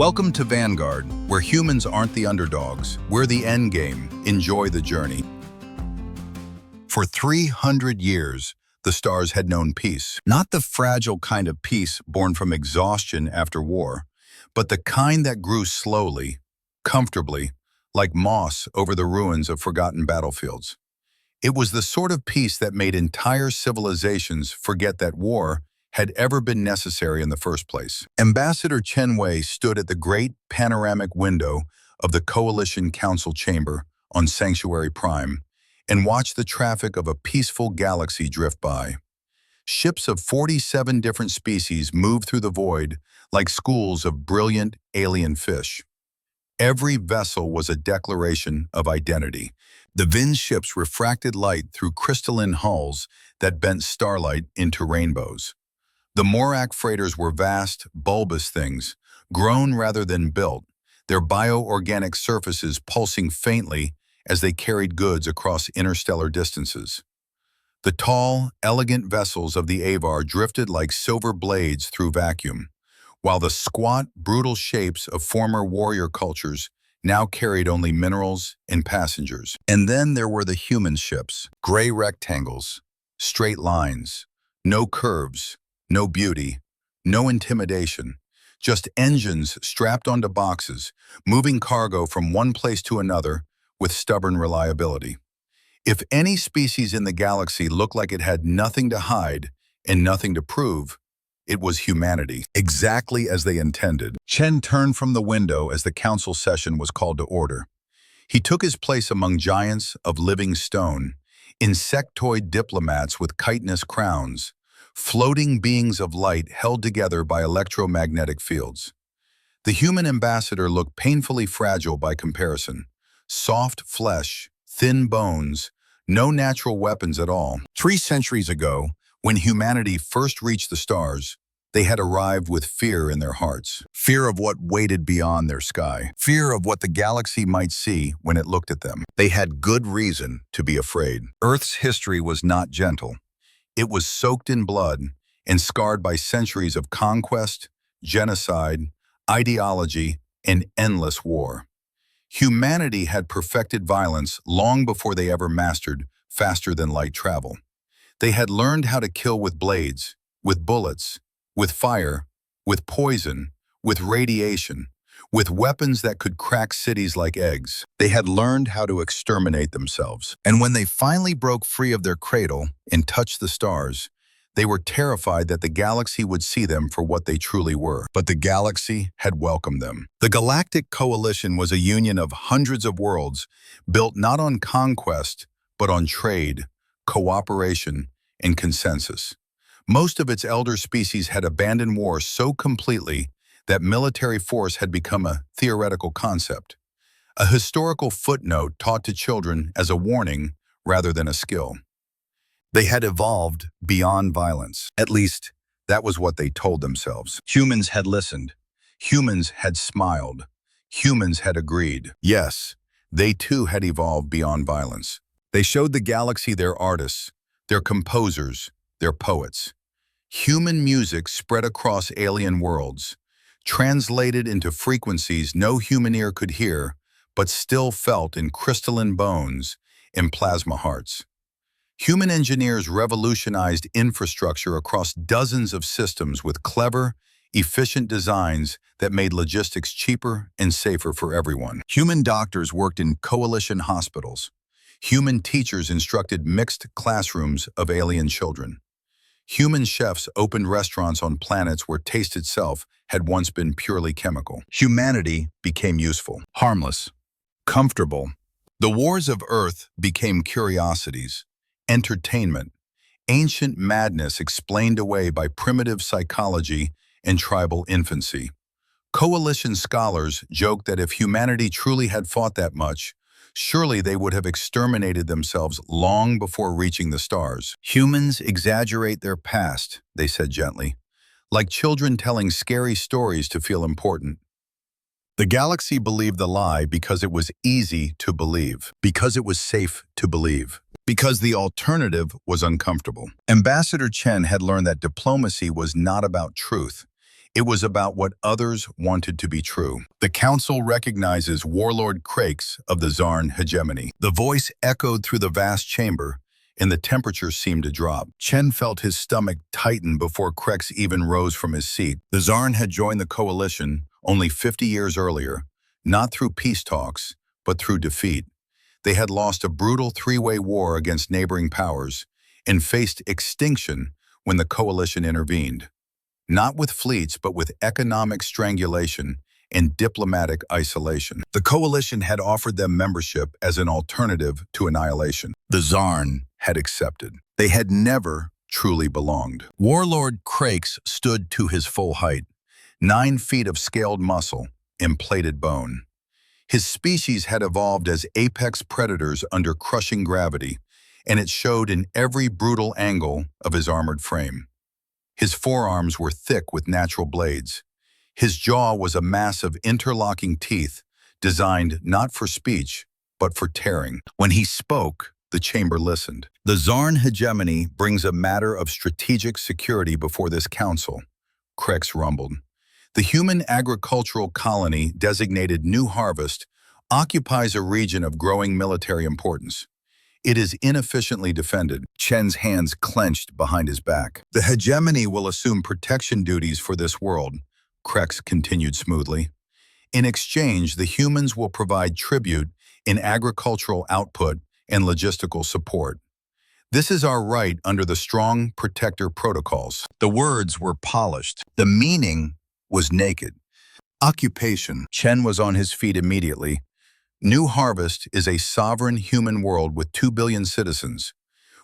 Welcome to Vanguard, where humans aren't the underdogs. We're the endgame. Enjoy the journey. For 300 years, the stars had known peace. Not the fragile kind of peace born from exhaustion after war, but the kind that grew slowly, comfortably, like moss over the ruins of forgotten battlefields. It was the sort of peace that made entire civilizations forget that war had ever been necessary in the first place. Ambassador Chen Wei stood at the great panoramic window of the Coalition Council chamber on Sanctuary Prime and watched the traffic of a peaceful galaxy drift by. Ships of 47 different species moved through the void like schools of brilliant alien fish. Every vessel was a declaration of identity. The Vin ships refracted light through crystalline hulls that bent starlight into rainbows. The Morak freighters were vast, bulbous things, grown rather than built, their bioorganic surfaces pulsing faintly as they carried goods across interstellar distances. The tall, elegant vessels of the Avar drifted like silver blades through vacuum, while the squat, brutal shapes of former warrior cultures now carried only minerals and passengers. And then there were the human ships, gray rectangles, straight lines, no curves, no beauty, no intimidation, just engines strapped onto boxes, moving cargo from one place to another with stubborn reliability. If any species in the galaxy looked like it had nothing to hide and nothing to prove, it was humanity, exactly as they intended. Chen turned from the window as the council session was called to order. He took his place among giants of living stone, insectoid diplomats with chitinous crowns, floating beings of light held together by electromagnetic fields. The human ambassador looked painfully fragile by comparison. Soft flesh, thin bones, no natural weapons at all. 3 centuries ago, when humanity first reached the stars, they had arrived with fear in their hearts. Fear of what waited beyond their sky. Fear of what the galaxy might see when it looked at them. They had good reason to be afraid. Earth's history was not gentle. It was soaked in blood and scarred by centuries of conquest, genocide, ideology, and endless war. Humanity had perfected violence long before they ever mastered faster-than-light travel. They had learned how to kill with blades, with bullets, with fire, with poison, with radiation, with weapons that could crack cities like eggs. They had learned how to exterminate themselves. And when they finally broke free of their cradle and touched the stars, they were terrified that the galaxy would see them for what they truly were. But the galaxy had welcomed them. The Galactic Coalition was a union of hundreds of worlds built not on conquest, but on trade, cooperation, and consensus. Most of its elder species had abandoned war so completely that military force had become a theoretical concept, a historical footnote taught to children as a warning rather than a skill. They had evolved beyond violence. At least, that was what they told themselves. Humans had listened. Humans had smiled. Humans had agreed. Yes, they too had evolved beyond violence. They showed the galaxy their artists, their composers, their poets. Human music spread across alien worlds, translated into frequencies no human ear could hear, but still felt in crystalline bones and plasma hearts. Human engineers revolutionized infrastructure across dozens of systems with clever, efficient designs that made logistics cheaper and safer for everyone. Human doctors worked in coalition hospitals. Human teachers instructed mixed classrooms of alien children. Human chefs opened restaurants on planets where taste itself had once been purely chemical. Humanity became useful, harmless, comfortable. The wars of Earth became curiosities, entertainment, ancient madness explained away by primitive psychology and tribal infancy. Coalition scholars joked that if humanity truly had fought that much, surely they would have exterminated themselves long before reaching the stars. Humans exaggerate their past, they said gently, like children telling scary stories to feel important. The galaxy believed the lie because it was easy to believe, because it was safe to believe, because the alternative was uncomfortable. Ambassador Chen had learned that diplomacy was not about truth. It was about what others wanted to be true. The council recognizes Warlord Krakes of the Zarn hegemony. The voice echoed through the vast chamber, and the temperature seemed to drop. Chen felt his stomach tighten before Krakes even rose from his seat. The Zarn had joined the coalition only 50 years earlier, not through peace talks, but through defeat. They had lost a brutal three-way war against neighboring powers and faced extinction when the coalition intervened. Not with fleets, but with economic strangulation and diplomatic isolation. The coalition had offered them membership as an alternative to annihilation. The Zarn had accepted. They had never truly belonged. Warlord Krakes stood to his full height, 9 feet of scaled muscle and plated bone. His species had evolved as apex predators under crushing gravity, and it showed in every brutal angle of his armored frame. His forearms were thick with natural blades. His jaw was a mass of interlocking teeth, designed not for speech, but for tearing. When he spoke, the chamber listened. The Zarn hegemony brings a matter of strategic security before this council, Krakes rumbled. The human agricultural colony designated New Harvest occupies a region of growing military importance. It is inefficiently defended. Chen's hands clenched behind his back. The hegemony will assume protection duties for this world, Krakes continued smoothly. In exchange, the humans will provide tribute in agricultural output and logistical support. This is our right under the strong protector protocols. The words were polished. The meaning was naked. Occupation. Chen was on his feet immediately. New Harvest is a sovereign human world with 2 billion citizens.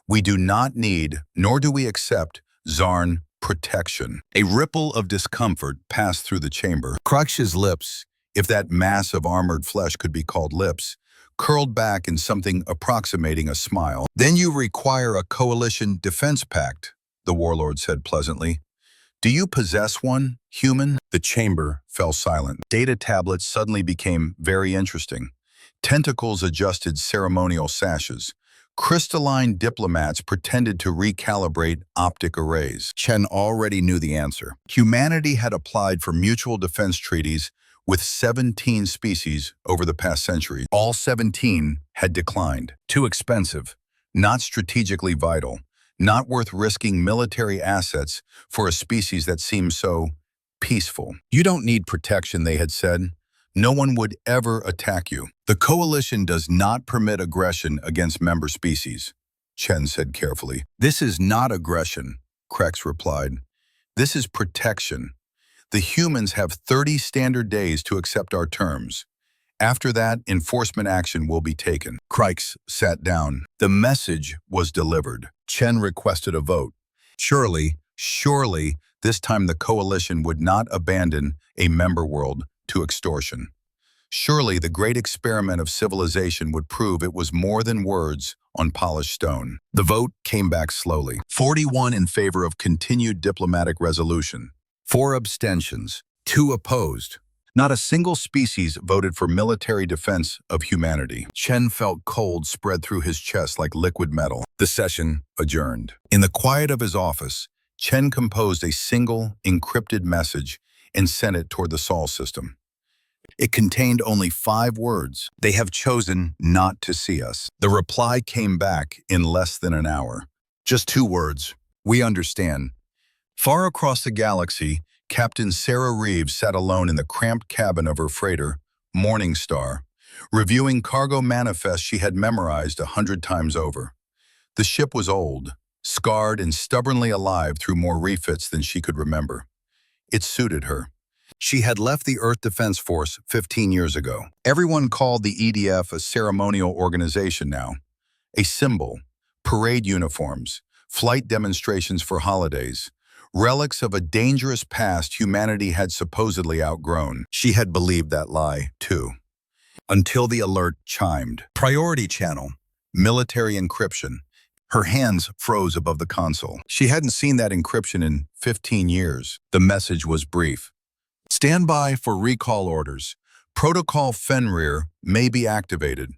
We do not need, nor do we accept, Zarn protection. A ripple of discomfort passed through the chamber. Krakes' lips, if that mass of armored flesh could be called lips, curled back in something approximating a smile. Then you require a coalition defense pact, the warlord said pleasantly. Do you possess one, human? The chamber fell silent. Data tablets suddenly became very interesting. Tentacles adjusted ceremonial sashes. Crystalline diplomats pretended to recalibrate optic arrays. Chen already knew the answer. Humanity had applied for mutual defense treaties with 17 species over the past century. All 17 had declined. Too expensive, not strategically vital, not worth risking military assets for a species that seemed so peaceful. You don't need protection, they had said. No one would ever attack you. The coalition does not permit aggression against member species, Chen said carefully. This is not aggression, Krakes replied. This is protection. The humans have 30 standard days to accept our terms. After that, enforcement action will be taken. Krakes sat down. The message was delivered. Chen requested a vote. Surely, this time the coalition would not abandon a member world to extortion. Surely the great experiment of civilization would prove it was more than words on polished stone. The vote came back slowly. 41 in favor of continued diplomatic resolution. 4 abstentions. 2 opposed. Not a single species voted for military defense of humanity. Chen felt cold spread through his chest like liquid metal. The session adjourned. In the quiet of his office, Chen composed a single encrypted message and sent it toward the Sol system. It contained only 5 words. They have chosen not to see us. The reply came back in less than an hour. Just 2 words. We understand. Far across the galaxy, Captain Sarah Reeves sat alone in the cramped cabin of her freighter, Morning Star, reviewing cargo manifests she had memorized 100 times over. The ship was old, scarred and stubbornly alive through more refits than she could remember. It suited her. She had left the Earth Defense Force 15 years ago. Everyone called the EDF a ceremonial organization now. A symbol, parade uniforms, flight demonstrations for holidays, relics of a dangerous past humanity had supposedly outgrown. She had believed that lie, too. Until the alert chimed. Priority channel. Military encryption. Her hands froze above the console. She hadn't seen that encryption in 15 years. The message was brief. Stand by for recall orders. Protocol Fenrir may be activated.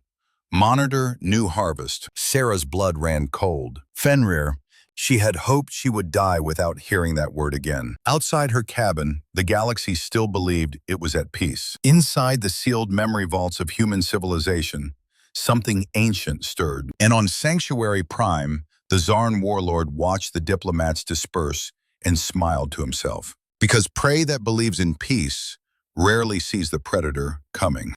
Monitor New Harvest. Sarah's blood ran cold. Fenrir. She had hoped she would die without hearing that word again. Outside her cabin, the galaxy still believed it was at peace. Inside the sealed memory vaults of human civilization, something ancient stirred. And on Sanctuary Prime, the Zarn warlord watched the diplomats disperse and smiled to himself. Because prey that believes in peace rarely sees the predator coming.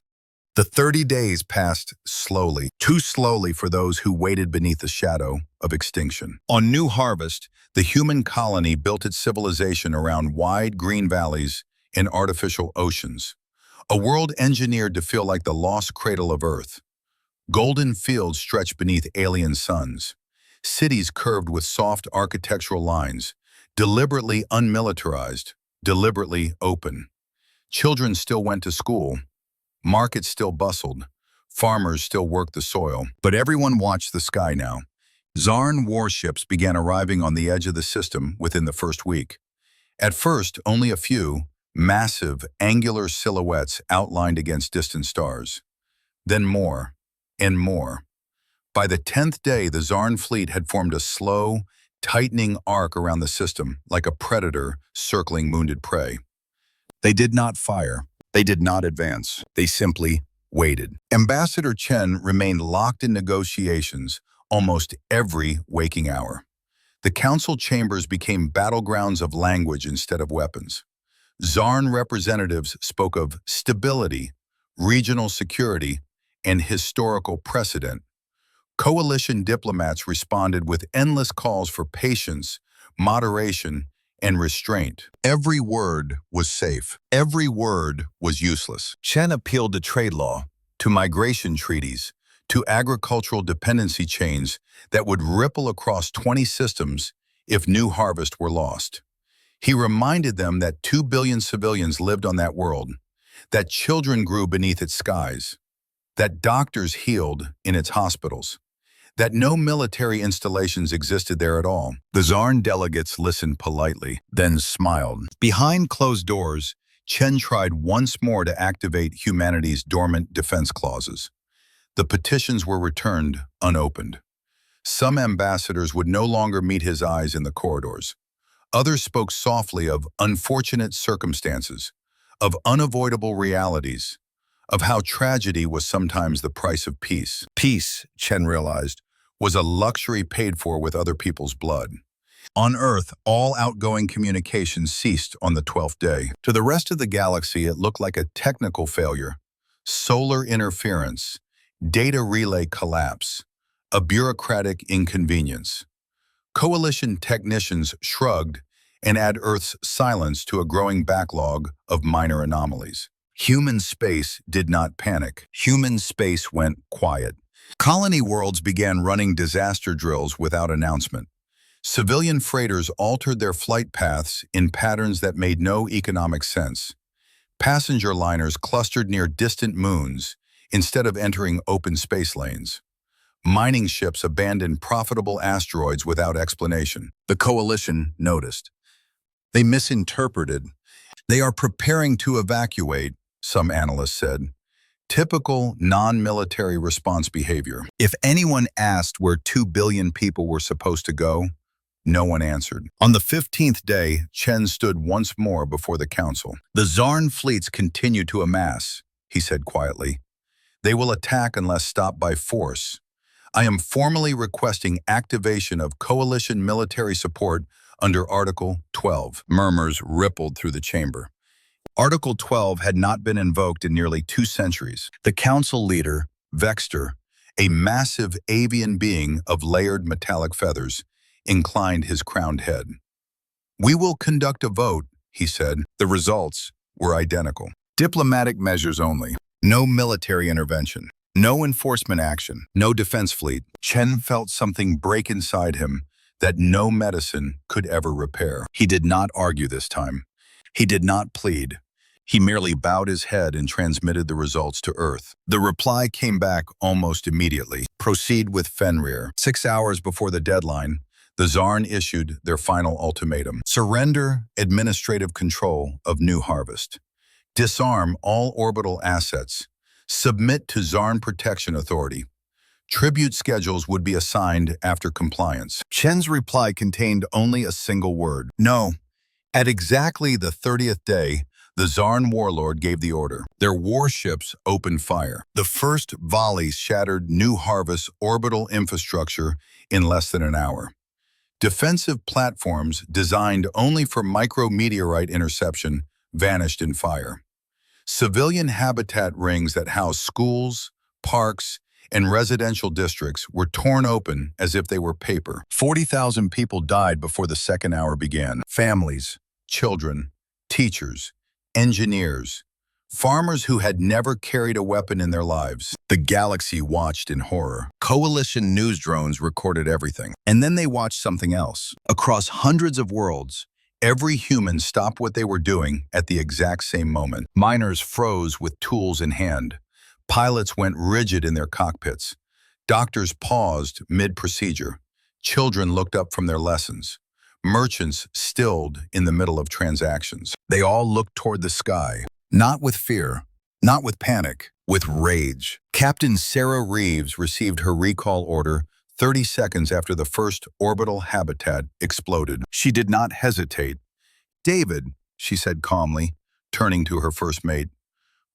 The 30 days passed slowly, too slowly for those who waited beneath the shadow of extinction. On New Harvest, the human colony built its civilization around wide green valleys and artificial oceans, a world engineered to feel like the lost cradle of Earth. Golden fields stretched beneath alien suns, cities curved with soft architectural lines, deliberately unmilitarized, deliberately open. Children still went to school. Markets still bustled, farmers still worked the soil, but everyone watched the sky now. Zarn warships began arriving on the edge of the system within the first week. At first, only a few, massive, angular silhouettes outlined against distant stars. Then more, and more. By the 10th day, the Zarn fleet had formed a slow, tightening arc around the system, like a predator circling wounded prey. They did not fire. They did not advance. They simply waited. Ambassador Chen remained locked in negotiations almost every waking hour. The council chambers became battlegrounds of language instead of weapons. Zarn representatives spoke of stability, regional security, and historical precedent. Coalition diplomats responded with endless calls for patience, moderation, and restraint. Every word was safe. Every word was useless. Chen appealed to trade law, to migration treaties, to agricultural dependency chains that would ripple across 20 systems if New Harvest were lost. He reminded them that 2 billion civilians lived on that world, that children grew beneath its skies, that doctors healed in its hospitals, that no military installations existed there at all. The Zarn delegates listened politely, then smiled. Behind closed doors, Chen tried once more to activate humanity's dormant defense clauses. The petitions were returned unopened. Some ambassadors would no longer meet his eyes in the corridors. Others spoke softly of unfortunate circumstances, of unavoidable realities, of how tragedy was sometimes the price of peace. Peace, Chen realized, was a luxury paid for with other people's blood. On Earth, all outgoing communication ceased on the 12th day. To the rest of the galaxy, it looked like a technical failure, solar interference, data relay collapse, a bureaucratic inconvenience. Coalition technicians shrugged and added Earth's silence to a growing backlog of minor anomalies. Human space did not panic. Human space went quiet. Colony worlds began running disaster drills without announcement. Civilian freighters altered their flight paths in patterns that made no economic sense. Passenger liners clustered near distant moons instead of entering open space lanes. Mining ships abandoned profitable asteroids without explanation. The coalition noticed. They misinterpreted. They are preparing to evacuate, some analysts said. Typical non-military response behavior. If anyone asked where 2 billion people were supposed to go, no one answered. On the 15th day, Chen stood once more before the council. The Zarn fleets continue to amass, he said quietly. They will attack unless stopped by force. I am formally requesting activation of coalition military support under Article 12. Murmurs rippled through the chamber. Article 12 had not been invoked in nearly 2 centuries. The council leader, Vexter, a massive avian being of layered metallic feathers, inclined his crowned head. We will conduct a vote, he said. The results were identical. Diplomatic measures only. No military intervention. No enforcement action. No defense fleet. Chen felt something break inside him that no medicine could ever repair. He did not argue this time. He did not plead. He merely bowed his head and transmitted the results to Earth. The reply came back almost immediately. Proceed with Fenrir. 6 hours before the deadline, the Zarn issued their final ultimatum. Surrender administrative control of New Harvest. Disarm all orbital assets. Submit to Zarn Protection Authority. Tribute schedules would be assigned after compliance. Chen's reply contained only a single word: no. At exactly the 30th day, the Zarn warlord gave the order. Their warships opened fire. The first volley shattered New Harvest's orbital infrastructure in less than an hour. Defensive platforms designed only for micrometeorite interception vanished in fire. Civilian habitat rings that house schools, parks, and residential districts were torn open as if they were paper. 40,000 people died before the second hour began. Families, children, teachers, engineers, farmers who had never carried a weapon in their lives. The galaxy watched in horror. Coalition news drones recorded everything. And then they watched something else. Across hundreds of worlds, every human stopped what they were doing at the exact same moment. Miners froze with tools in hand. Pilots went rigid in their cockpits. Doctors paused mid-procedure. Children looked up from their lessons. Merchants stilled in the middle of transactions. They all looked toward the sky, not with fear, not with panic, with rage. Captain Sarah Reeves received her recall order 30 seconds after the first orbital habitat exploded. She did not hesitate. "David," she said calmly, turning to her first mate,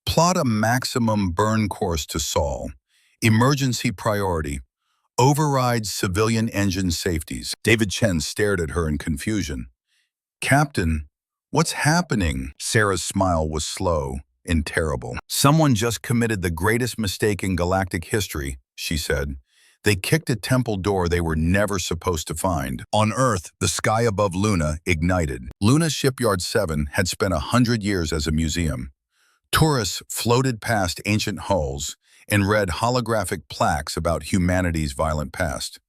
"plot a maximum burn course to Sol. Emergency priority. Override civilian engine safeties." David Chen stared at her in confusion. "Captain, what's happening?" Sarah's smile was slow and terrible. "Someone just committed the greatest mistake in galactic history," she said. "They kicked a temple door they were never supposed to find." On Earth, the sky above Luna ignited. Luna Shipyard 7 had spent 100 years as a museum. Tourists floated past ancient hulls and read holographic plaques about humanity's violent past.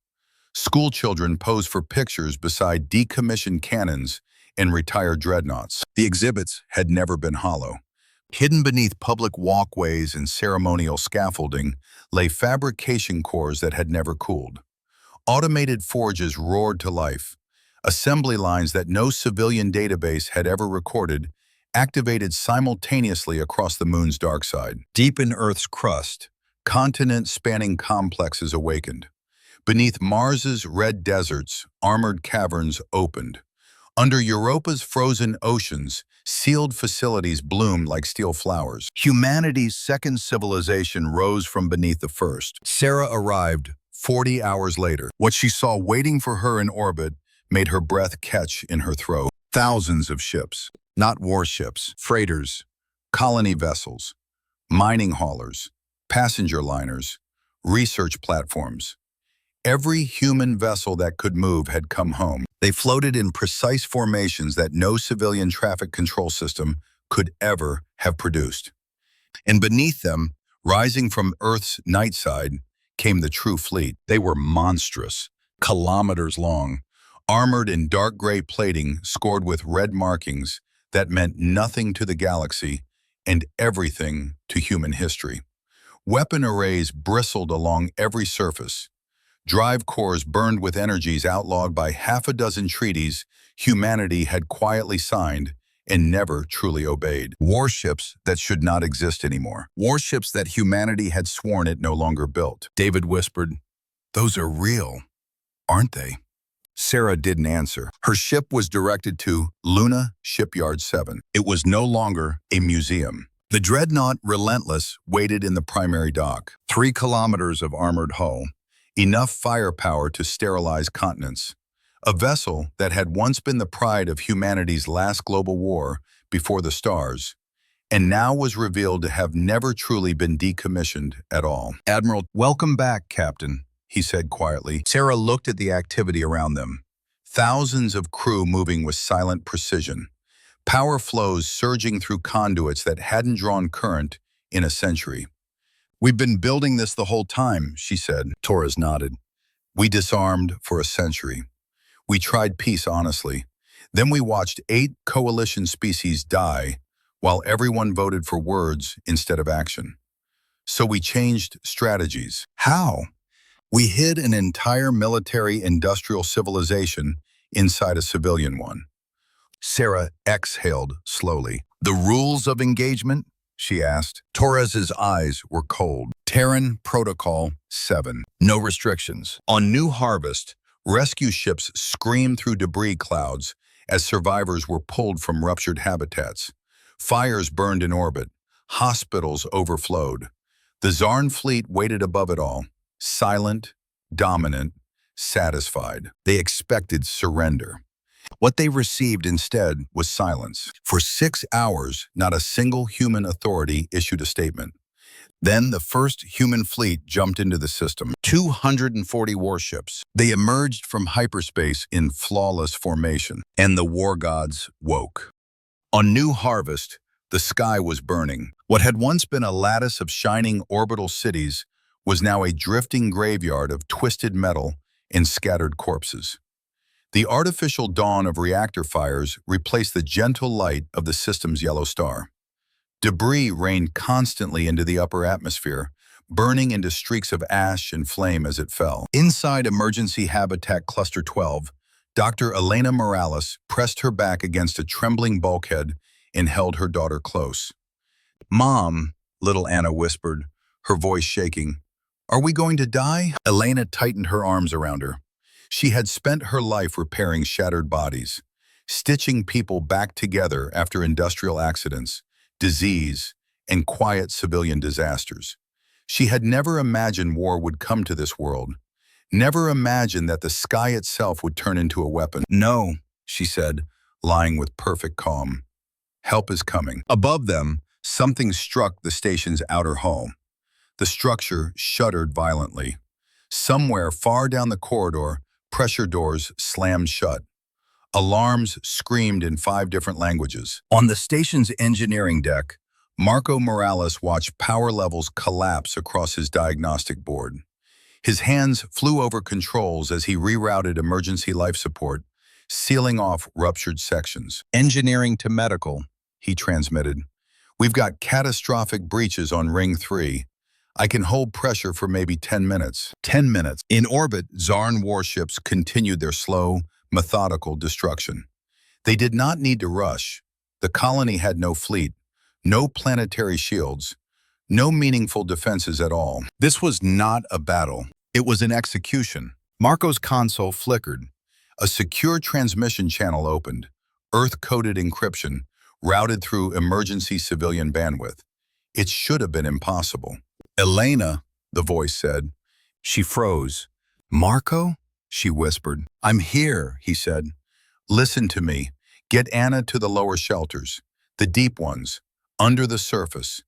School children posed for pictures beside decommissioned cannons and retired dreadnoughts. The exhibits had never been hollow. Hidden beneath public walkways and ceremonial scaffolding lay fabrication cores that had never cooled. Automated forges roared to life. Assembly lines that no civilian database had ever recorded activated simultaneously across the moon's dark side. Deep in Earth's crust, continent-spanning complexes awakened. Beneath Mars's red deserts, armored caverns opened. Under Europa's frozen oceans, sealed facilities bloomed like steel flowers. Humanity's second civilization rose from beneath the first. Sarah arrived 40 hours later. What she saw waiting for her in orbit made her breath catch in her throat. Thousands of ships, not warships, freighters, colony vessels, mining haulers, passenger liners, research platforms. Every human vessel that could move had come home. They floated in precise formations that no civilian traffic control system could ever have produced. And beneath them, rising from Earth's night side, came the true fleet. They were monstrous, kilometers long, armored in dark gray plating scored with red markings that meant nothing to the galaxy and everything to human history. Weapon arrays bristled along every surface. Drive cores burned with energies outlawed by half a dozen treaties humanity had quietly signed and never truly obeyed. Warships that should not exist anymore. Warships that humanity had sworn it no longer built. David whispered, "Those are real, aren't they?" Sarah didn't answer. Her ship was directed to Luna Shipyard 7. It was no longer a museum. The dreadnought Relentless waited in the primary dock. 3 kilometers of armored hull. Enough firepower to sterilize continents. A vessel that had once been the pride of humanity's last global war before the stars, and now was revealed to have never truly been decommissioned at all. "Admiral, welcome back, Captain," he said quietly. Sarah looked at the activity around them. Thousands of crew moving with silent precision. Power flows surging through conduits that hadn't drawn current in a century. "We've been building this the whole time," she said. Torres nodded. "We disarmed for a century. We tried peace honestly. Then we watched 8 coalition species die while everyone voted for words instead of action. So we changed strategies." "How?" "We hid an entire military-industrial civilization inside a civilian one." Sarah exhaled slowly. "The rules of engagement?" she asked. Torres's eyes were cold. Terran Protocol 7. No restrictions. On New Harvest, rescue ships screamed through debris clouds as survivors were pulled from ruptured habitats. Fires burned in orbit. Hospitals overflowed. The Zarn fleet waited above it all, silent, dominant, satisfied. They expected surrender. What they received instead was silence. For 6 hours, not a single human authority issued a statement. Then the first human fleet jumped into the system. 240 warships. They emerged from hyperspace in flawless formation, and the war gods woke. On New Harvest, the sky was burning. What had once been a lattice of shining orbital cities was now a drifting graveyard of twisted metal and scattered corpses. The artificial dawn of reactor fires replaced the gentle light of the system's yellow star. Debris rained constantly into the upper atmosphere, burning into streaks of ash and flame as it fell. Inside Emergency Habitat Cluster 12, Dr. Elena Morales pressed her back against a trembling bulkhead and held her daughter close. "Mom," little Anna whispered, her voice shaking, "are we going to die?" Elena tightened her arms around her. She had spent her life repairing shattered bodies, stitching people back together after industrial accidents, disease, and quiet civilian disasters. She had never imagined war would come to this world, never imagined that the sky itself would turn into a weapon. "No," she said, lying with perfect calm. "Help is coming." Above them, something struck the station's outer hull. The structure shuddered violently. Somewhere far down the corridor, pressure doors slammed shut. Alarms screamed in 5 different languages. On the station's engineering deck, Marco Morales watched power levels collapse across his diagnostic board. His hands flew over controls as he rerouted emergency life support, sealing off ruptured sections. "Engineering to medical," he transmitted. "We've got catastrophic breaches on Ring 3. I can hold pressure for maybe 10 minutes. 10 minutes. In orbit, Zarn warships continued their slow, methodical destruction. They did not need to rush. The colony had no fleet, no planetary shields, no meaningful defenses at all. This was not a battle. It was an execution. Marco's console flickered. A secure transmission channel opened. Earth-coded encryption routed through emergency civilian bandwidth. It should have been impossible. "Elena," the voice said. She froze. "Marco?" she whispered. "I'm here," he said. "Listen to me. Get Anna to the lower shelters, the deep ones, under the surface.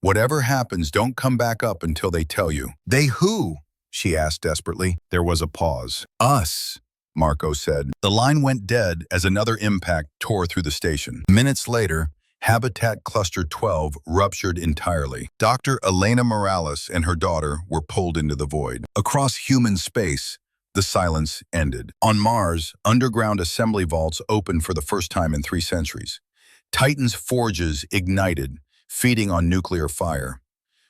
Whatever happens, don't come back up until they tell you." "They who?" she asked desperately. There was a pause. "Us," Marco said. The line went dead as another impact tore through the station. Minutes later, Habitat Cluster 12 ruptured entirely. Dr. Elena Morales and her daughter were pulled into the void. Across human space, the silence ended. On Mars, underground assembly vaults opened for the first time in 3 centuries. Titan's forges ignited, feeding on nuclear fire.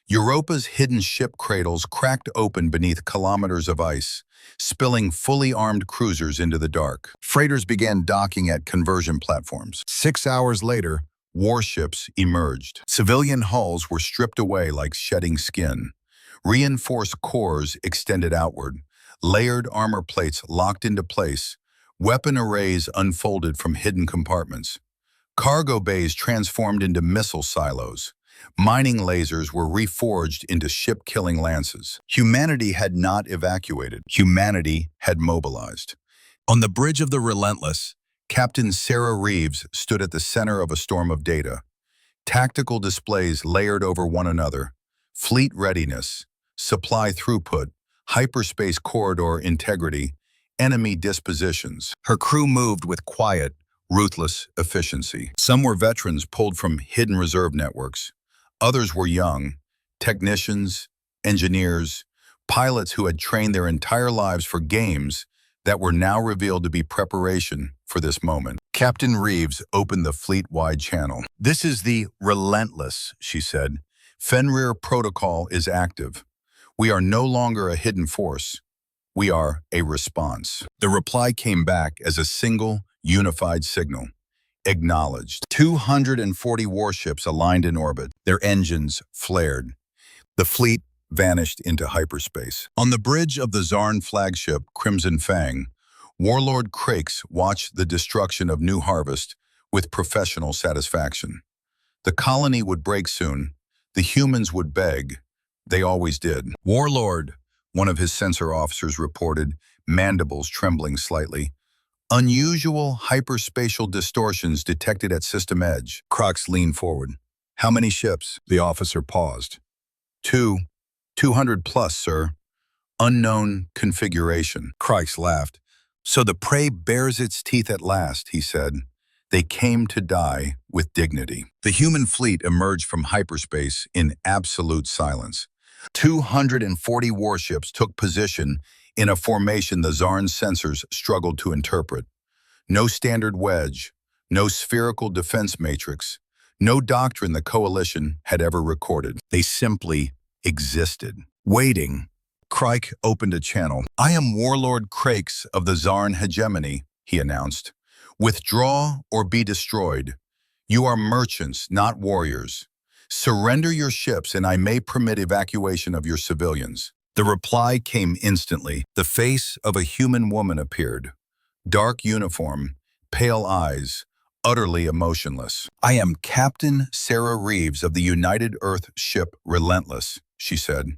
Europa's hidden ship cradles cracked open beneath kilometers of ice, spilling fully armed cruisers into the dark. Freighters began docking at conversion platforms. 6 hours later, warships emerged. Civilian hulls were stripped away like shedding skin. Reinforced cores extended outward. Layered armor plates locked into place. Weapon arrays unfolded from hidden compartments. Cargo bays transformed into missile silos. Mining lasers were reforged into ship-killing lances. Humanity had not evacuated. Humanity had mobilized. On the bridge of the Relentless, Captain Sarah Reeves stood at the center of a storm of data. Tactical displays layered over one another. Fleet readiness, supply throughput, hyperspace corridor integrity, enemy dispositions. Her crew moved with quiet, ruthless efficiency. Some were veterans pulled from hidden reserve networks. Others were young, technicians, engineers, pilots who had trained their entire lives for games that were now revealed to be preparation for this moment. Captain Reeves opened the fleet-wide channel. "This is the Relentless," she said. "Fenrir Protocol is active. We are no longer a hidden force. We are a response." The reply came back as a single, unified signal. Acknowledged. 240 warships aligned in orbit. Their engines flared. The fleet vanished into hyperspace. On the bridge of the Zarn flagship, Crimson Fang, Warlord Krakes watched the destruction of New Harvest with professional satisfaction. The colony would break soon. The humans would beg. They always did. Warlord, one of his sensor officers reported, mandibles trembling slightly. Unusual hyperspatial distortions detected at system edge. Crocs leaned forward. How many ships? The officer paused. 200 plus, sir. Unknown configuration. Crocs laughed. So the prey bares its teeth at last, he said. They came to die with dignity. The human fleet emerged from hyperspace in absolute silence. 240 warships took position in a formation the Zarn sensors struggled to interpret. No standard wedge, no spherical defense matrix, no doctrine the coalition had ever recorded. They simply existed. Waiting. Crike opened a channel. I am Warlord Krakes of the Zarn hegemony, he announced. Withdraw or be destroyed. You are merchants, not warriors. Surrender your ships and I may permit evacuation of your civilians. The reply came instantly. The face of a human woman appeared. Dark uniform, pale eyes, utterly emotionless. I am Captain Sarah Reeves of the United Earth ship Relentless, she said.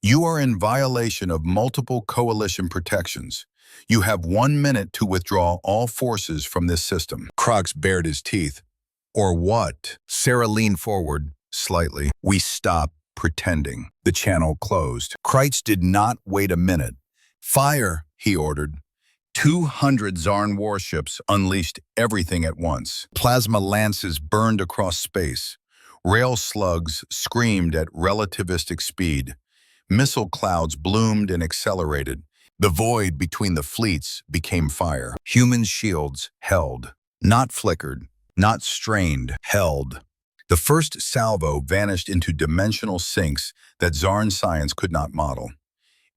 You are in violation of multiple coalition protections. You have 1 minute to withdraw all forces from this system. Crocs bared his teeth. Or what? Sarah leaned forward slightly. We stop pretending. The channel closed. Kreitz did not wait a minute. Fire, he ordered. 200 Zarn warships unleashed everything at once. Plasma lances burned across space. Rail slugs screamed at relativistic speed. Missile clouds bloomed and accelerated. The void between the fleets became fire. Human shields held, not flickered, not strained, held. The first salvo vanished into dimensional sinks that Zarn science could not model.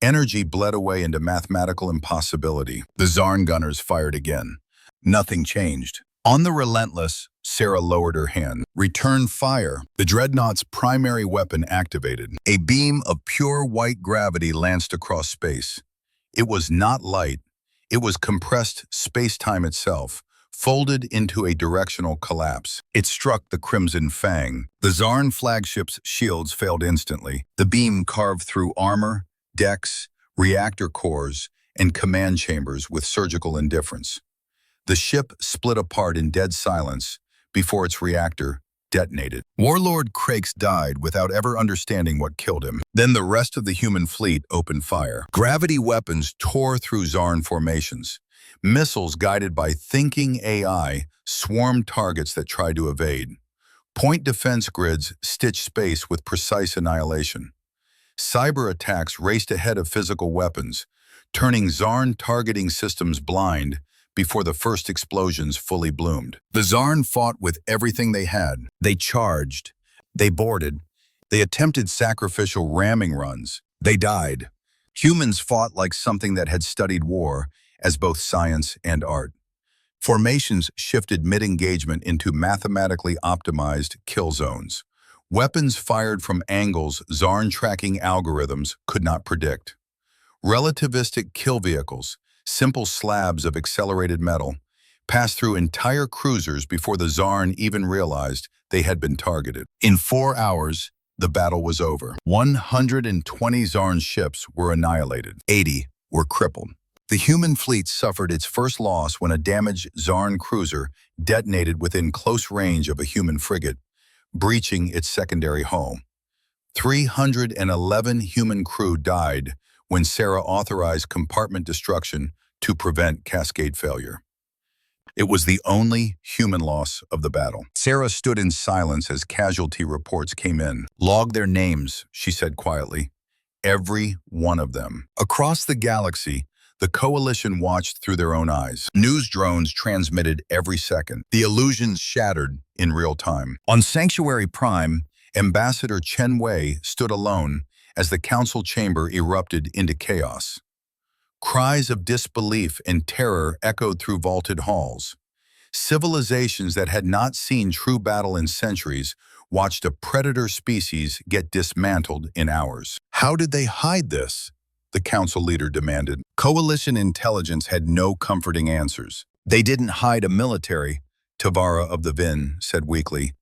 Energy bled away into mathematical impossibility. The Zarn gunners fired again. Nothing changed. On the Relentless, Sarah lowered her hand. Return fire. The Dreadnought's primary weapon activated. A beam of pure white gravity lanced across space. It was not light. It was compressed space-time itself, folded into a directional collapse. It struck the Crimson Fang. The Zarn flagship's shields failed instantly. The beam carved through armor, decks, reactor cores, and command chambers with surgical indifference. The ship split apart in dead silence before its reactor detonated. Warlord Krakes died without ever understanding what killed him. Then the rest of the human fleet opened fire. Gravity weapons tore through Zarn formations. Missiles guided by thinking AI swarmed targets that tried to evade. Point defense grids stitched space with precise annihilation. Cyber attacks raced ahead of physical weapons, turning Zarn targeting systems blind before the first explosions fully bloomed. The Zarn fought with everything they had. They charged. They boarded. They attempted sacrificial ramming runs. They died. Humans fought like something that had studied war as both science and art. Formations shifted mid-engagement into mathematically optimized kill zones. Weapons fired from angles Zarn tracking algorithms could not predict. Relativistic kill vehicles, simple slabs of accelerated metal, passed through entire cruisers before the Zarn even realized they had been targeted. In 4 hours, the battle was over. 120 Zarn ships were annihilated. 80 were crippled. The human fleet suffered its first loss when a damaged Zarn cruiser detonated within close range of a human frigate, breaching its secondary hull. 311 human crew died when Sarah authorized compartment destruction to prevent cascade failure. It was the only human loss of the battle. Sarah stood in silence as casualty reports came in. Log their names, she said quietly. Every one of them. Across the galaxy, the coalition watched through their own eyes. News drones transmitted every second. The illusions shattered in real time. On Sanctuary Prime, Ambassador Chen Wei stood alone as the council chamber erupted into chaos. Cries of disbelief and terror echoed through vaulted halls. Civilizations that had not seen true battle in centuries watched a predator species get dismantled in hours. How did they hide this? The council leader demanded. Coalition intelligence had no comforting answers. They didn't hide a military, Tavara of the Vin said weakly.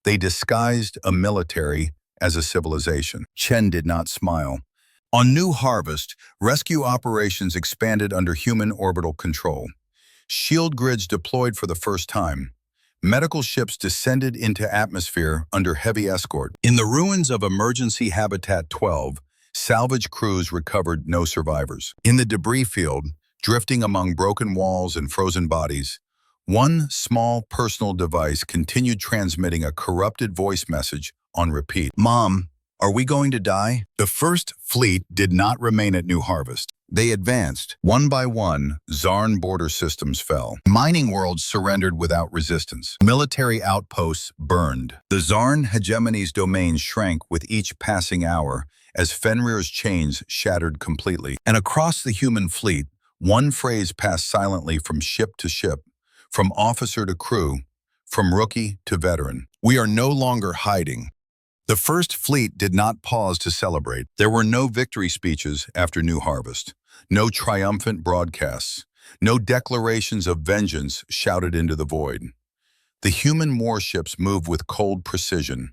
They disguised a military as a civilization. Chen did not smile. On New Harvest, rescue operations expanded under human orbital control. Shield grids deployed for the first time. Medical ships descended into atmosphere under heavy escort. In the ruins of Emergency Habitat 12, salvage crews recovered no survivors. In the debris field, drifting among broken walls and frozen bodies, one small personal device continued transmitting a corrupted voice message on repeat. Mom, are we going to die? The First Fleet did not remain at New Harvest. They advanced. One by one, Zarn border systems fell. Mining worlds surrendered without resistance. Military outposts burned. The Zarn hegemony's domains shrank with each passing hour as Fenrir's chains shattered completely. And across the human fleet, one phrase passed silently from ship to ship, from officer to crew, from rookie to veteran. We are no longer hiding. The First Fleet did not pause to celebrate. There were no victory speeches after New Harvest, no triumphant broadcasts, no declarations of vengeance shouted into the void. The human warships moved with cold precision,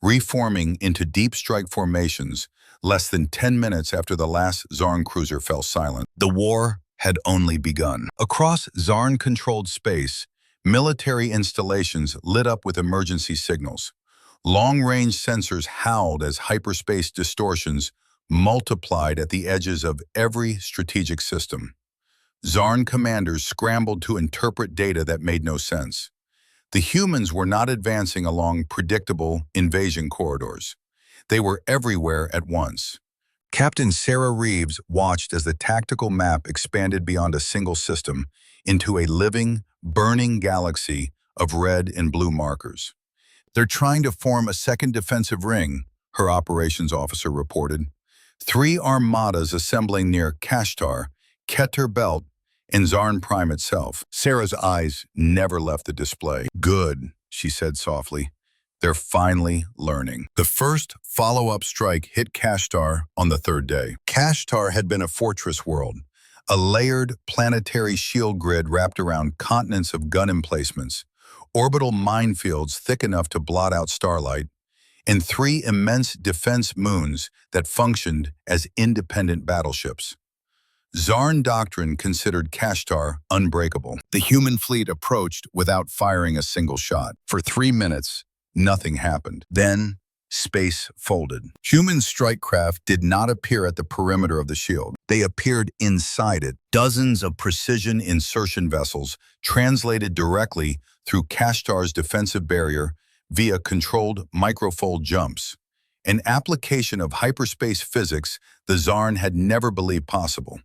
reforming into deep strike formations less than 10 minutes after the last Zarn cruiser fell silent. The war had only begun. Across Zarn-controlled space, military installations lit up with emergency signals. Long-range sensors howled as hyperspace distortions multiplied at the edges of every strategic system. Zarn commanders scrambled to interpret data that made no sense. The humans were not advancing along predictable invasion corridors. They were everywhere at once. Captain Sarah Reeves watched as the tactical map expanded beyond a single system into a living, burning galaxy of red and blue markers. They're trying to form a second defensive ring, her operations officer reported. 3 armadas assembling near Kashtar, Keter Belt, and Zarn Prime itself. Sarah's eyes never left the display. Good, she said softly. They're finally learning. The first follow-up strike hit Kashtar on the 3rd day. Kashtar had been a fortress world, a layered planetary shield grid wrapped around continents of gun emplacements, orbital minefields thick enough to blot out starlight, and 3 immense defense moons that functioned as independent battleships. Zarn doctrine considered Kashtar unbreakable. The human fleet approached without firing a single shot. For 3 minutes, nothing happened. Then, space folded. Human strike craft did not appear at the perimeter of the shield. They appeared inside it. Dozens of precision insertion vessels translated directly through Kashtar's defensive barrier via controlled microfold jumps, an application of hyperspace physics the Zarn had never believed possible.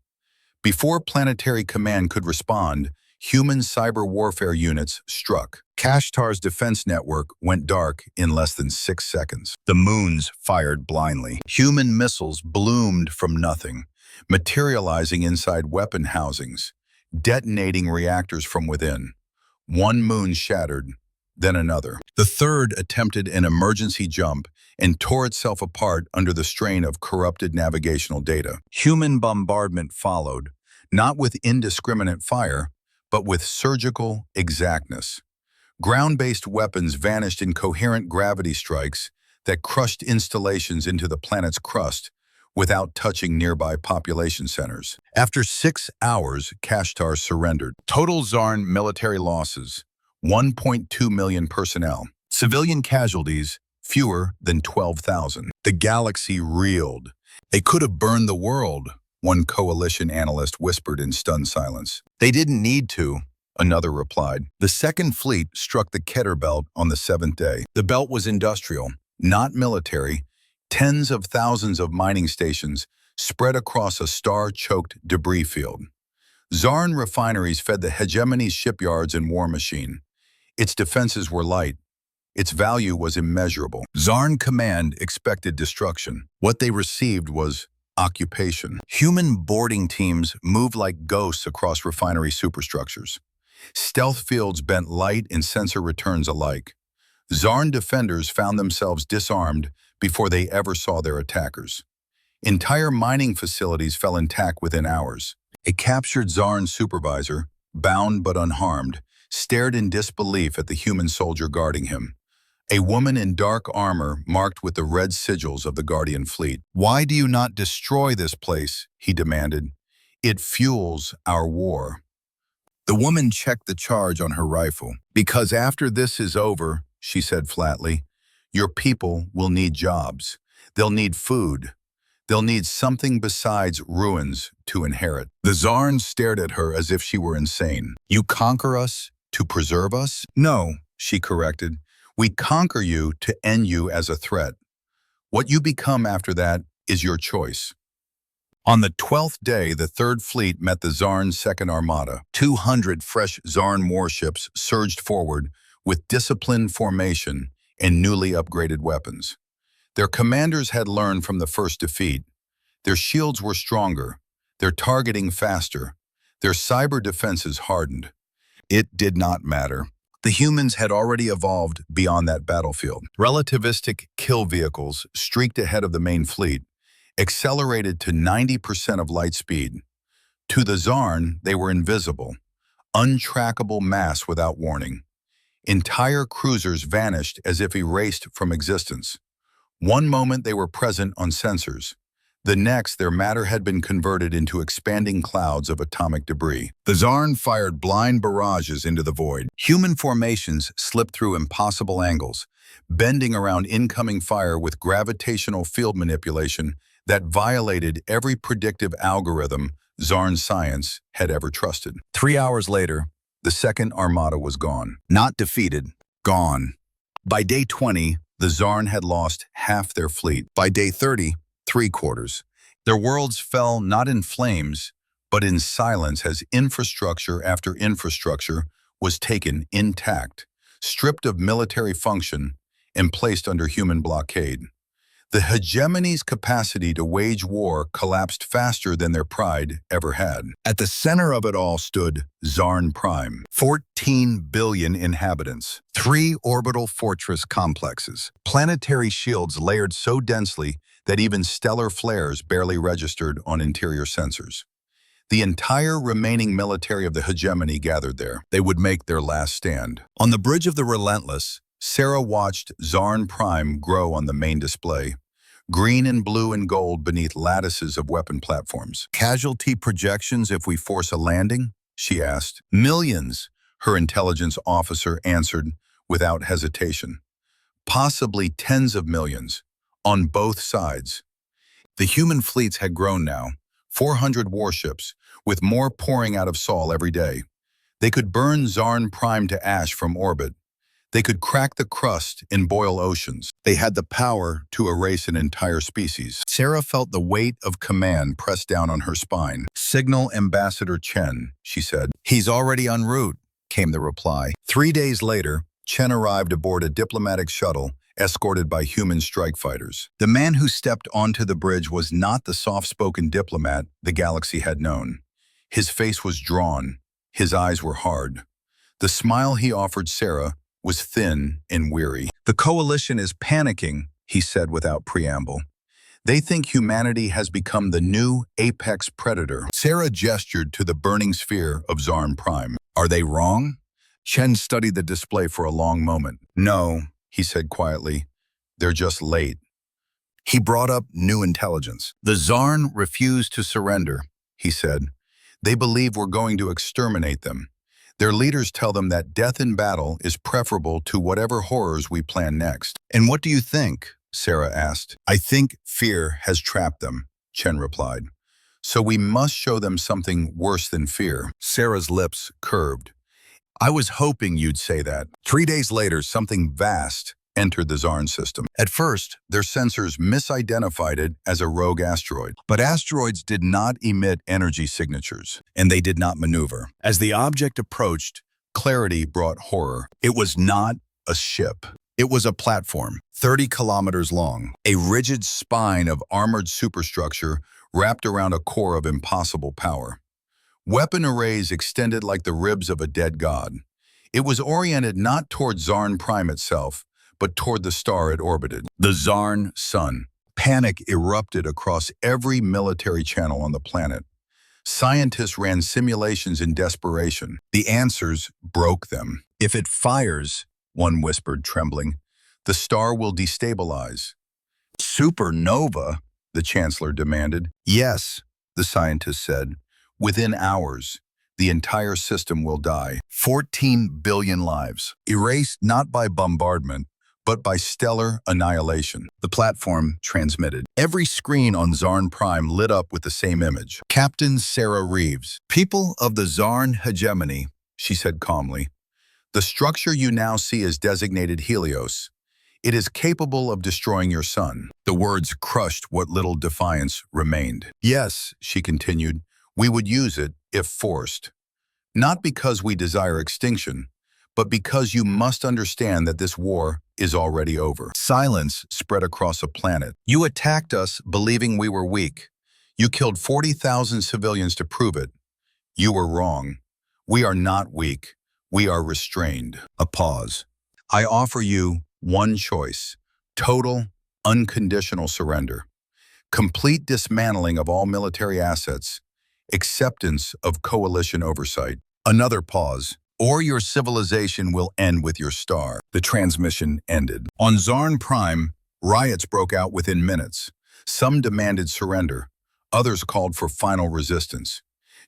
Before planetary command could respond, human cyber warfare units struck. Kashtar's defense network went dark in less than 6 seconds. The moons fired blindly. Human missiles bloomed from nothing, materializing inside weapon housings, detonating reactors from within. One moon shattered, then another. The third attempted an emergency jump and tore itself apart under the strain of corrupted navigational data. Human bombardment followed, not with indiscriminate fire, but with surgical exactness. Ground-based weapons vanished in coherent gravity strikes that crushed installations into the planet's crust without touching nearby population centers. After 6 hours, Kashtar surrendered. Total Zarn military losses, 1.2 million personnel. Civilian casualties, fewer than 12,000. The galaxy reeled. They could have burned the world, one coalition analyst whispered in stunned silence. They didn't need to, another replied. The Second Fleet struck the Keter Belt on the 7th day. The belt was industrial, not military. Tens of thousands of mining stations spread across a star-choked debris field. Zarn refineries fed the hegemony's shipyards and war machine. Its defenses were light. Its value was immeasurable. Zarn command expected destruction. What they received was occupation. Human boarding teams moved like ghosts across refinery superstructures. Stealth fields bent light and sensor returns alike. Zarn defenders found themselves disarmed before they ever saw their attackers. Entire mining facilities fell intact within hours. A captured Zarn supervisor, bound but unharmed, stared in disbelief at the human soldier guarding him. A woman in dark armor marked with the red sigils of the Guardian fleet. "Why do you not destroy this place?" he demanded. "It fuels our war." The woman checked the charge on her rifle. "Because after this is over," she said flatly, "your people will need jobs. They'll need food. They'll need something besides ruins to inherit." The Zarn stared at her as if she were insane. "You conquer us to preserve us?" "No," she corrected. "We conquer you to end you as a threat. What you become after that is your choice." On the 12th day, the Third Fleet met the Zarn's Second Armada. 200 fresh Zarn warships surged forward with disciplined formation and newly upgraded weapons. Their commanders had learned from the first defeat. Their shields were stronger, their targeting faster, their cyber defenses hardened. It did not matter. The humans had already evolved beyond that battlefield. Relativistic kill vehicles streaked ahead of the main fleet, accelerated to 90% of light speed. To the Zarn, they were invisible, untrackable mass without warning. Entire cruisers vanished as if erased from existence. One moment they were present on sensors. The next, their matter had been converted into expanding clouds of atomic debris. The Zarn fired blind barrages into the void. Human formations slipped through impossible angles, bending around incoming fire with gravitational field manipulation that violated every predictive algorithm Zarn science had ever trusted. 3 hours later, the Second Armada was gone. Not defeated, gone. By day 20, the Zarn had lost half their fleet. By day 30, 3/4. Their worlds fell not in flames, but in silence as infrastructure after infrastructure was taken intact, stripped of military function, and placed under human blockade. The hegemony's capacity to wage war collapsed faster than their pride ever had. At the center of it all stood Zarn Prime. 14 billion inhabitants, 3 orbital fortress complexes, planetary shields layered so densely that even stellar flares barely registered on interior sensors. The entire remaining military of the hegemony gathered there. They would make their last stand. On the bridge of the Relentless, Sarah watched Zarn Prime grow on the main display, green and blue and gold beneath lattices of weapon platforms. "Casualty projections if we force a landing?" she asked. "Millions," her intelligence officer answered without hesitation. "Possibly tens of millions, on both sides." The human fleets had grown now, 400 warships, with more pouring out of Sol every day. They could burn Zarn Prime to ash from orbit. They could crack the crust and boil oceans. They had the power to erase an entire species. Sarah felt the weight of command press down on her spine. "Signal Ambassador Chen," she said. "He's already en route," came the reply. 3 days later, Chen arrived aboard a diplomatic shuttle escorted by human strike fighters. The man who stepped onto the bridge was not the soft-spoken diplomat the galaxy had known. His face was drawn. His eyes were hard. The smile he offered Sarah was thin and weary. "The coalition is panicking," he said without preamble. "They think humanity has become the new apex predator." Sarah gestured to the burning sphere of Zarn Prime. "Are they wrong?" Chen studied the display for a long moment. "No," he said quietly. "They're just late." He brought up new intelligence. "The Zarn refuse to surrender," he said. "They believe we're going to exterminate them. Their leaders tell them that death in battle is preferable to whatever horrors we plan next." "And what do you think?" Sarah asked. "I think fear has trapped them," Chen replied. "So we must show them something worse than fear." Sarah's lips curved. "I was hoping you'd say that." 3 days later, something vast entered the Zarn system. At first, their sensors misidentified it as a rogue asteroid. But asteroids did not emit energy signatures, and they did not maneuver. As the object approached, clarity brought horror. It was not a ship. It was a platform, 30 kilometers long, a rigid spine of armored superstructure wrapped around a core of impossible power. Weapon arrays extended like the ribs of a dead god. It was oriented not toward Zarn Prime itself, but toward the star it orbited, the Zarn Sun. Panic erupted across every military channel on the planet. Scientists ran simulations in desperation. The answers broke them. If it fires, one whispered, trembling, the star will destabilize. Supernova, the Chancellor demanded. Yes, the scientist said. Within hours, the entire system will die. 14 billion lives, erased not by bombardment, but by stellar annihilation. The platform transmitted. Every screen on Zarn Prime lit up with the same image. Captain Sarah Reeves. People of the Zarn hegemony, she said calmly. The structure you now see is designated Helios. It is capable of destroying your sun. The words crushed what little defiance remained. Yes, she continued, we would use it if forced. Not because we desire extinction, but because you must understand that this war is already over. Silence spread across a planet. You attacked us believing we were weak. You killed 40,000 civilians to prove it. You were wrong. We are not weak. We are restrained. A pause. I offer you one choice: total, unconditional surrender. Complete dismantling of all military assets. Acceptance of coalition oversight. Another pause. Or your civilization will end with your star. The transmission ended. On Zarn Prime, riots broke out within minutes. Some demanded surrender. Others called for final resistance.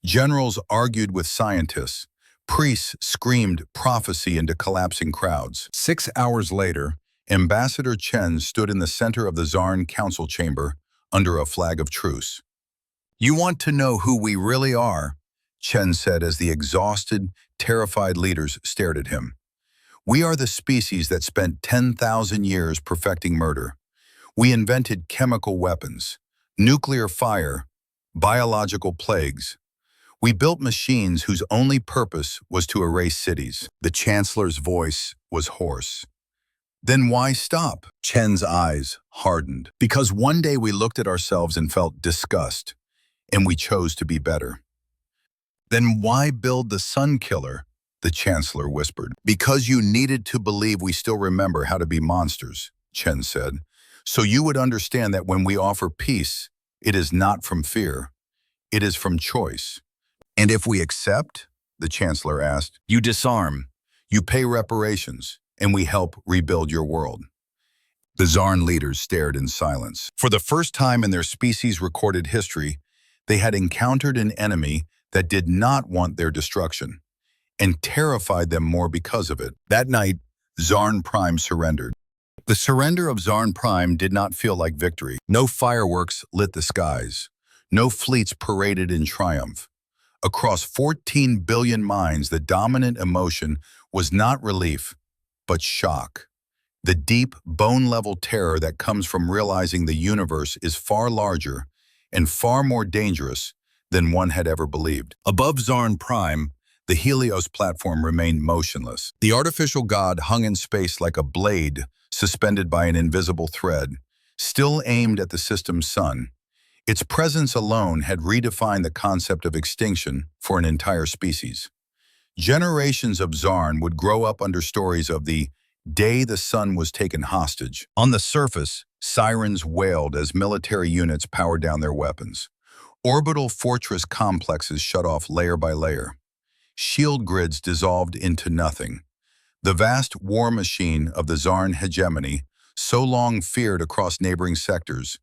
Generals argued with scientists. Priests screamed prophecy into collapsing crowds. 6 hours later, Ambassador Chen stood in the center of the Zarn Council chamber under a flag of truce. You want to know who we really are? Chen said as the exhausted, terrified leaders stared at him. We are the species that spent 10,000 years perfecting murder. We invented chemical weapons, nuclear fire, biological plagues. We built machines whose only purpose was to erase cities. The Chancellor's voice was hoarse. Then why stop? Chen's eyes hardened. Because one day we looked at ourselves and felt disgust, and we chose to be better. Then why build the Sun Killer? The Chancellor whispered. Because you needed to believe we still remember how to be monsters, Chen said. So you would understand that when we offer peace, it is not from fear. It is from choice. And if we accept, the Chancellor asked, you disarm, you pay reparations, and we help rebuild your world. The Zarn leaders stared in silence. For the first time in their species' recorded history, they had encountered an enemy that did not want their destruction, and terrified them more because of it. That night, Zarn Prime surrendered. The surrender of Zarn Prime did not feel like victory. No fireworks lit the skies. No fleets paraded in triumph. Across 14 billion minds, the dominant emotion was not relief, but shock. The deep, bone-level terror that comes from realizing the universe is far larger and far more dangerous than one had ever believed. Above Zarn Prime, the Helios platform remained motionless. The artificial god hung in space like a blade suspended by an invisible thread, still aimed at the system's sun. Its presence alone had redefined the concept of extinction for an entire species. Generations of Zarn would grow up under stories of the day the sun was taken hostage. On the surface, sirens wailed as military units powered down their weapons. Orbital fortress complexes shut off layer by layer. Shield grids dissolved into nothing. The vast war machine of the Zarn hegemony, so long feared across neighboring sectors,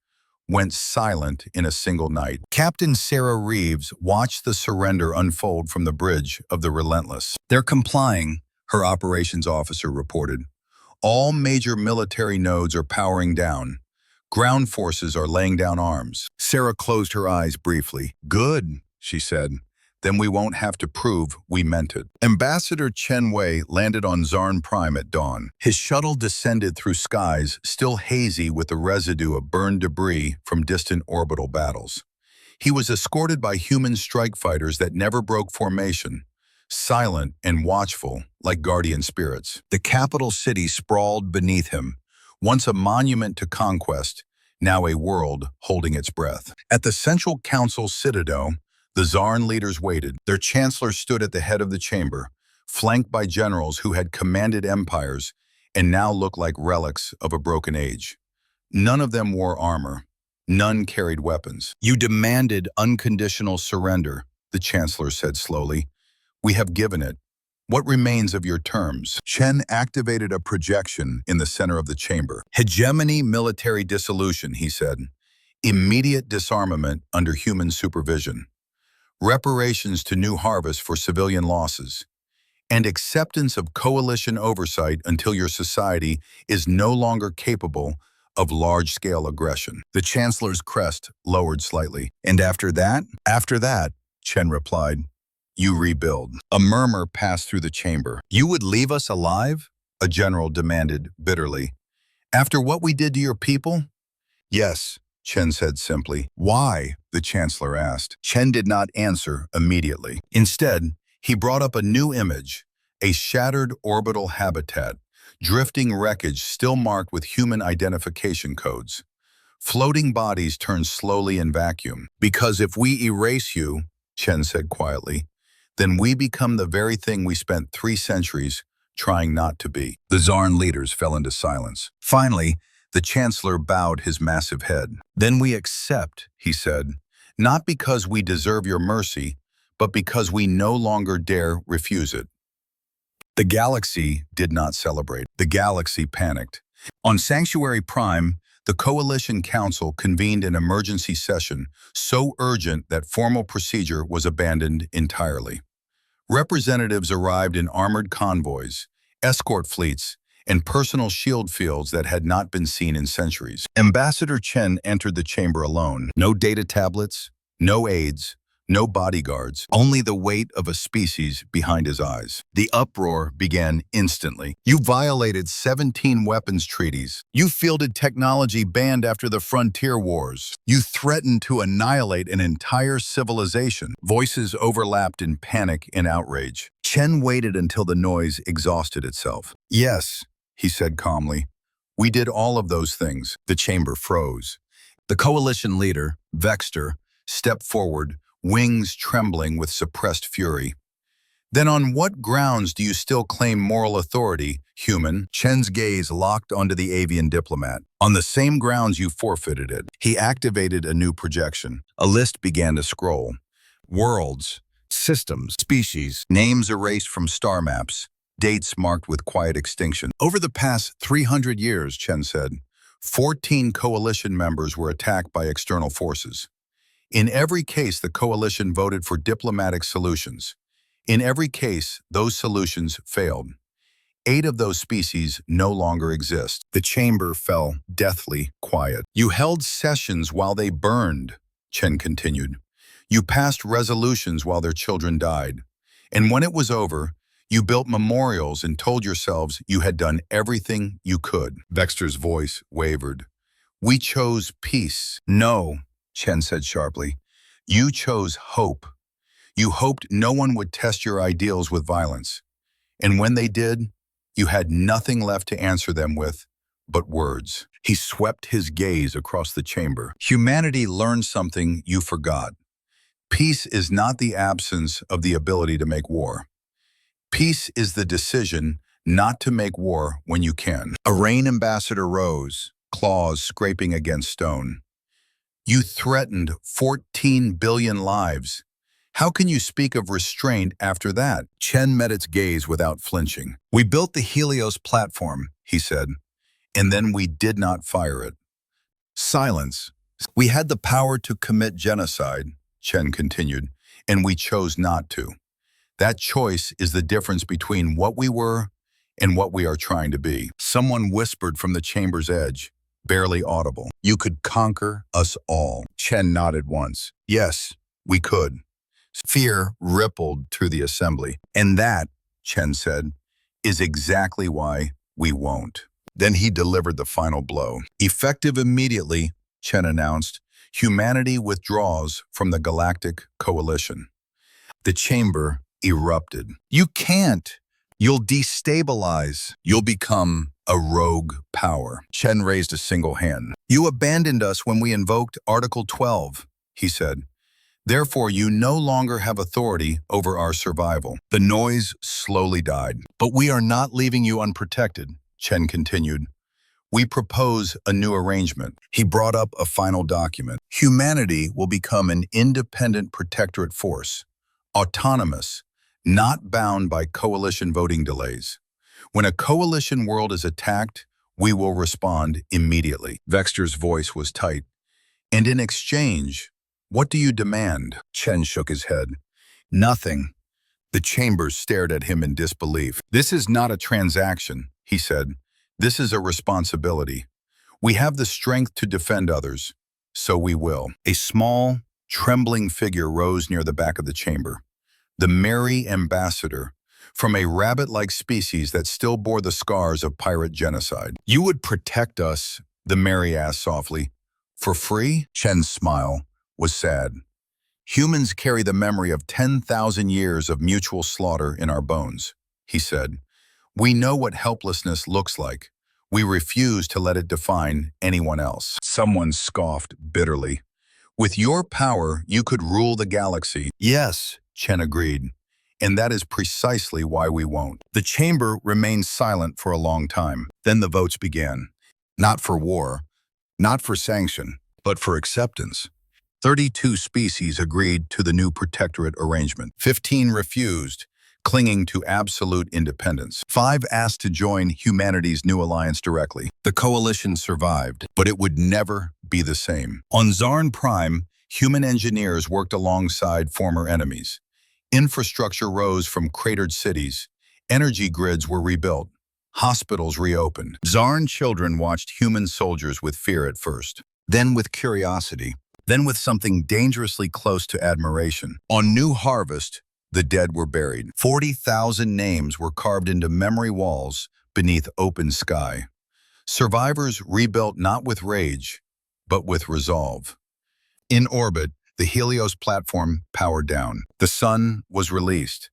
went silent in a single night. Captain Sarah Reeves watched the surrender unfold from the bridge of the Relentless. They're complying, her operations officer reported. All major military nodes are powering down. Ground forces are laying down arms. Sarah closed her eyes briefly. Good, she said. Then we won't have to prove we meant it. Ambassador Chen Wei landed on Zarn Prime at dawn. His shuttle descended through skies still hazy with the residue of burned debris from distant orbital battles. He was escorted by human strike fighters that never broke formation, silent and watchful like guardian spirits. The capital city sprawled beneath him, once a monument to conquest, now a world holding its breath. At the Central Council Citadel, The Zarn leaders waited. Their chancellor stood at the head of the chamber, flanked by generals who had commanded empires and now looked like relics of a broken age. None of them wore armor. None carried weapons. "You demanded unconditional surrender," the chancellor said slowly. "We have given it. What remains of your terms?" Chen activated a projection in the center of the chamber. "Hegemony, military dissolution," he said. "Immediate disarmament under human supervision. Reparations to New Harvest for civilian losses. And acceptance of coalition oversight until your society is no longer capable of large-scale aggression." The chancellor's crest lowered slightly. "And after that?" "After that," Chen replied, "you rebuild." A murmur passed through the chamber. "You would leave us alive?" a general demanded bitterly. "After what we did to your people?" "Yes," Chen said simply. "Why?" the chancellor asked. Chen did not answer immediately. Instead, he brought up a new image, a shattered orbital habitat, drifting wreckage still marked with human identification codes. Floating bodies turn slowly in vacuum. "Because if we erase you," Chen said quietly, "then we become the very thing we spent 3 centuries trying not to be." The Zarn leaders fell into silence. Finally, the chancellor bowed his massive head. "Then we accept," he said, "not because we deserve your mercy, but because we no longer dare refuse it." The galaxy did not celebrate. The galaxy panicked. On Sanctuary Prime, the Coalition Council convened an emergency session so urgent that formal procedure was abandoned entirely. Representatives arrived in armored convoys, escort fleets, and personal shield fields that had not been seen in centuries. Ambassador Chen entered the chamber alone. No data tablets, no aides, no bodyguards, only the weight of a species behind his eyes. The uproar began instantly. "You violated 17 weapons treaties. You fielded technology banned after the frontier wars. You threatened to annihilate an entire civilization." Voices overlapped in panic and outrage. Chen waited until the noise exhausted itself. "Yes," he said calmly. "We did all of those things." The chamber froze. The coalition leader, Vexter, stepped forward, wings trembling with suppressed fury. "Then on what grounds do you still claim moral authority, human?" Chen's gaze locked onto the avian diplomat. "On the same grounds you forfeited it." He activated a new projection. A list began to scroll. Worlds, systems, species, names erased from star maps, dates marked with quiet extinction. "Over the past 300 years, Chen said, 14 coalition members were attacked by external forces. In every case, the coalition voted for diplomatic solutions. In every case, those solutions failed. 8 of those species no longer exist." The chamber fell deathly quiet. "You held sessions while they burned," Chen continued. "You passed resolutions while their children died. And when it was over, you built memorials and told yourselves you had done everything you could." Vexter's voice wavered. "We chose peace." "No," Chen said sharply. "You chose hope. You hoped no one would test your ideals with violence. And when they did, you had nothing left to answer them with but words." He swept his gaze across the chamber. "Humanity learned something you forgot. Peace is not the absence of the ability to make war. Peace is the decision not to make war when you can." A rain ambassador rose, claws scraping against stone. "You threatened 14 billion lives. How can you speak of restraint after that?" Chen met its gaze without flinching. "We built the Helios platform," he said, "and then we did not fire it." Silence. "We had the power to commit genocide," Chen continued, "and we chose not to. That choice is the difference between what we were and what we are trying to be." Someone whispered from the chamber's edge, barely audible. "You could conquer us all." Chen nodded once. "Yes, we could." Fear rippled through the assembly. "And that," Chen said, "is exactly why we won't." Then he delivered the final blow. "Effective immediately," Chen announced, "humanity withdraws from the Galactic Coalition." The chamber erupted. "You can't. You'll destabilize. You'll become a rogue power." Chen raised a single hand. "You abandoned us when we invoked Article 12, he said. Therefore, you no longer have authority over our survival. The noise slowly died. But we are not leaving you unprotected, Chen continued. We propose a new arrangement. He brought up a final document. Humanity will become an independent protectorate force, autonomous, not bound by coalition voting delays. When a coalition world is attacked, we will respond immediately. Vexter's voice was tight. And in exchange, what do you demand? Chen shook his head. Nothing. The chambers stared at him in disbelief. This is not a transaction, he said. This is a responsibility. We have the strength to defend others, so we will. A small, trembling figure rose near the back of the chamber. The merry ambassador, from a rabbit-like species that still bore the scars of pirate genocide. You would protect us, the merry asked softly. For free? Chen's smile was sad. Humans carry the memory of 10,000 years of mutual slaughter in our bones, he said. We know what helplessness looks like. We refuse to let it define anyone else. Someone scoffed bitterly. With your power, you could rule the galaxy. Yes, Chen agreed. And that is precisely why we won't. The chamber remained silent for a long time. Then the votes began. Not for war, not for sanction, but for acceptance. 32 species agreed to the new protectorate arrangement. 15 refused, clinging to absolute independence. 5 asked to join humanity's new alliance directly. The coalition survived, but it would never be the same. On Zarn Prime, human engineers worked alongside former enemies. Infrastructure rose from cratered cities. Energy grids were rebuilt. Hospitals reopened. Zarn children watched human soldiers with fear at first, then with curiosity, then with something dangerously close to admiration. On New Harvest, the dead were buried. 40,000 names were carved into memory walls beneath open sky. Survivors rebuilt not with rage, but with resolve. In orbit, the Helios platform powered down. The sun was released.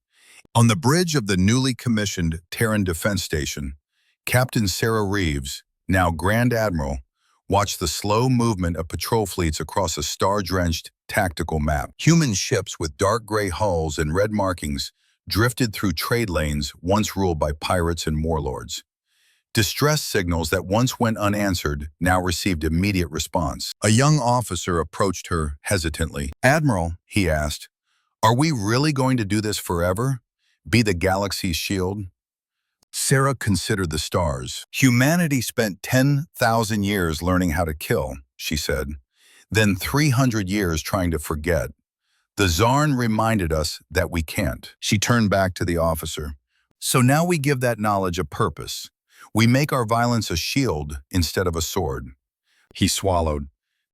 On the bridge of the newly commissioned Terran Defense Station, Captain Sarah Reeves, now Grand Admiral, watched the slow movement of patrol fleets across a star-drenched tactical map. Human ships with dark gray hulls and red markings drifted through trade lanes once ruled by pirates and warlords. Distress signals that once went unanswered now received immediate response. A young officer approached her hesitantly. Admiral, he asked, are we really going to do this forever? Be the galaxy's shield? Sarah considered the stars. Humanity spent 10,000 years learning how to kill, she said, then 300 years trying to forget. The Zarn reminded us that we can't. She turned back to the officer. So now we give that knowledge a purpose. We make our violence a shield instead of a sword. He swallowed.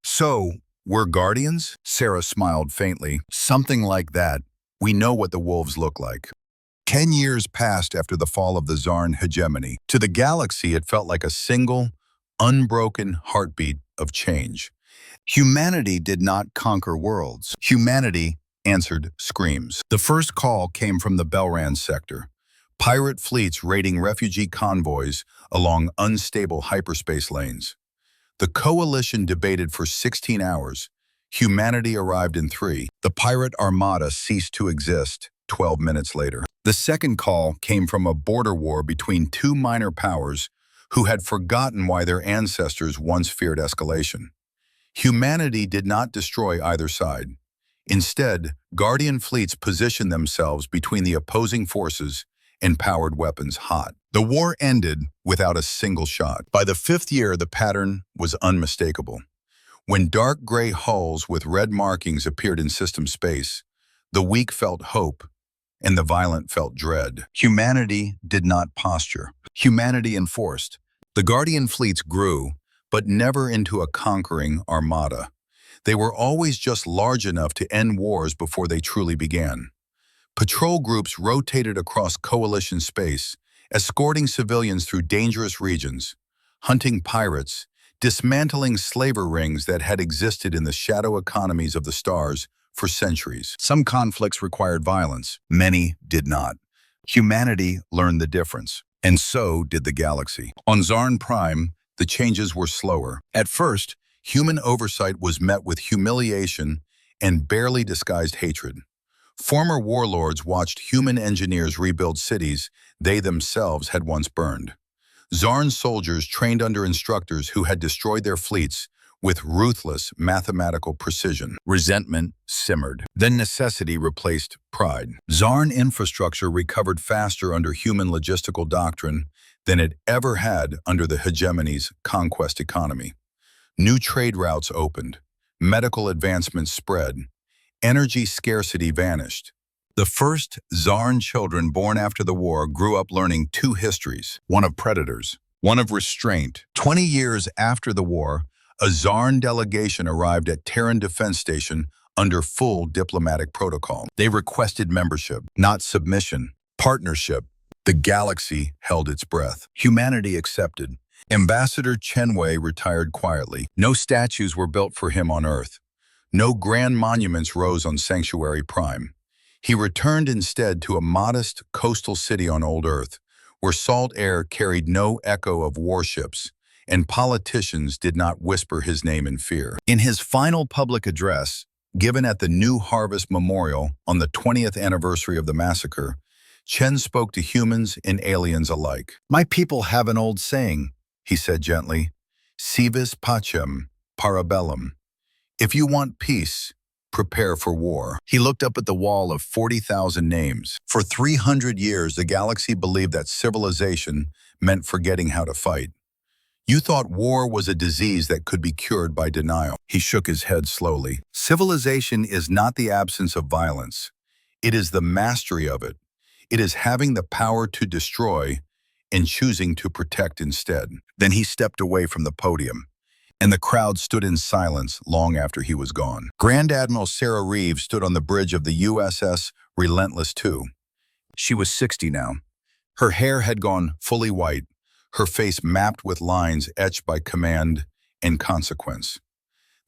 So, we're guardians? Sarah smiled faintly. Something like that. We know what the wolves look like. 10 years passed after the fall of the Zarn hegemony. To the galaxy, it felt like a single, unbroken heartbeat of change. Humanity did not conquer worlds. Humanity answered screams. The first call came from the Belran sector. Pirate fleets raiding refugee convoys along unstable hyperspace lanes. The coalition debated for 16 hours. Humanity arrived in 3. The pirate armada ceased to exist 12 minutes later. The second call came from a border war between 2 minor powers who had forgotten why their ancestors once feared escalation. Humanity did not destroy either side. Instead, Guardian fleets positioned themselves between the opposing forces and powered weapons hot. The war ended without a single shot. By the 5th year, the pattern was unmistakable. When dark gray hulls with red markings appeared in system space, the weak felt hope, and the violent felt dread. Humanity did not posture. Humanity enforced. The Guardian fleets grew, but never into a conquering armada. They were always just large enough to end wars before they truly began. Patrol groups rotated across coalition space, escorting civilians through dangerous regions, hunting pirates, dismantling slaver rings that had existed in the shadow economies of the stars for centuries. Some conflicts required violence, many did not. Humanity learned the difference, and so did the galaxy. On Zarn Prime, the changes were slower. At first, human oversight was met with humiliation and barely disguised hatred. Former warlords watched human engineers rebuild cities they themselves had once burned. Zarn soldiers trained under instructors who had destroyed their fleets with ruthless mathematical precision. Resentment simmered. Then necessity replaced pride. Zarn infrastructure recovered faster under human logistical doctrine than it ever had under the hegemony's conquest economy. New trade routes opened. Medical advancements spread. Energy scarcity vanished. The first Zarn children born after the war grew up learning two histories, one of predators, one of restraint. 20 years after the war, a Zarn delegation arrived at Terran Defense Station under full diplomatic protocol. They requested membership, not submission, partnership. The galaxy held its breath. Humanity accepted. Ambassador Chenwei retired quietly. No statues were built for him on Earth. No grand monuments rose on Sanctuary Prime. He returned instead to a modest coastal city on Old Earth, where salt air carried no echo of warships, and politicians did not whisper his name in fear. In his final public address, given at the New Harvest Memorial on the 20th anniversary of the massacre, Chen spoke to humans and aliens alike. "My people have an old saying," he said gently, "Civis pacem, para bellum." If you want peace, prepare for war. He looked up at the wall of 40,000 names. For 300 years, the galaxy believed that civilization meant forgetting how to fight. You thought war was a disease that could be cured by denial. He shook his head slowly. Civilization is not the absence of violence. It is the mastery of it. It is having the power to destroy and choosing to protect instead. Then he stepped away from the podium, and the crowd stood in silence long after he was gone. Grand Admiral Sarah Reeves stood on the bridge of the USS Relentless II. She was 60 now. Her hair had gone fully white, her face mapped with lines etched by command and consequence.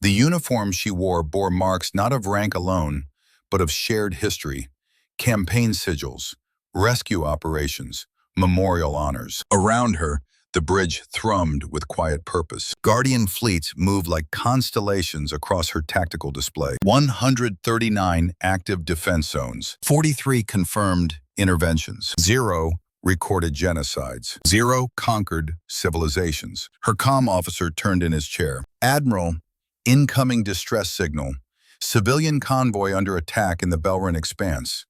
The uniform she wore bore marks not of rank alone, but of shared history, campaign sigils, rescue operations, memorial honors. Around her, the bridge thrummed with quiet purpose. Guardian fleets moved like constellations across her tactical display. 139 active defense zones, 43 confirmed interventions, 0 recorded genocides, 0 conquered civilizations. Her comm officer turned in his chair. "Admiral, incoming distress signal. Civilian convoy under attack in the Belran Expanse.